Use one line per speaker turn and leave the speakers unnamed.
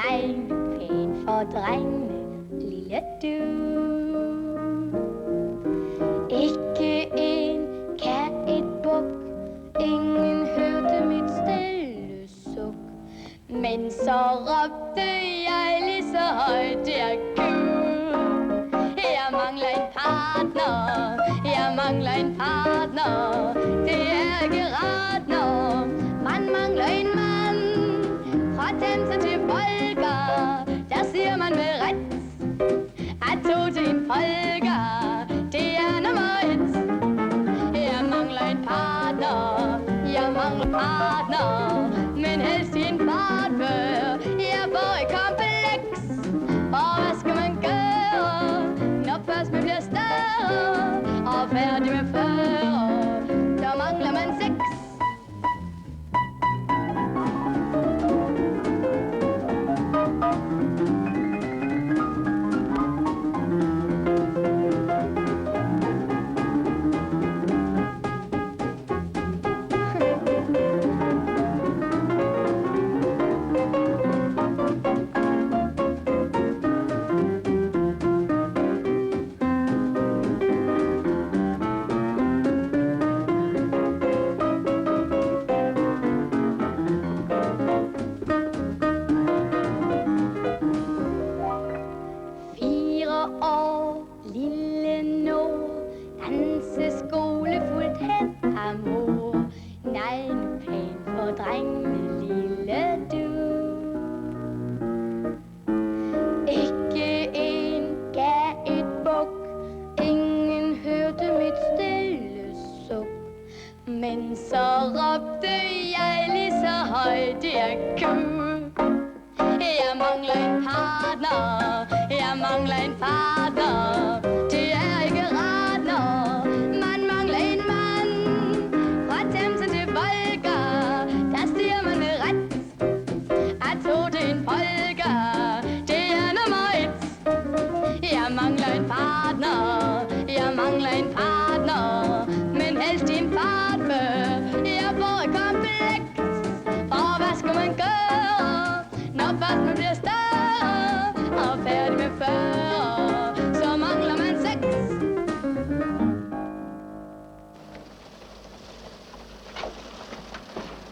Nej, pæn for drengene, lille du. Ikke en kær, et buk, ingen hørte mit stille suk. Men så råbte jeg lige så højt jeg kunne. Jeg mangler en partner, jeg mangler en partner. Det er ikke rart, når man mangler en mand. Fra Themsen til Volga, der siger man med ret, at to til en polka, det er nummer 1. Jeg mangler en partner, jeg mangler partner, men helst i en partbør. Jeg får et kompleks, og hvad skal man gøre, når først man bliver større og færdig med 40, så mangler man 6. Men så råbte jeg lige så højt jeg kunne. Jeg mangler en partner, jeg mangler en partner.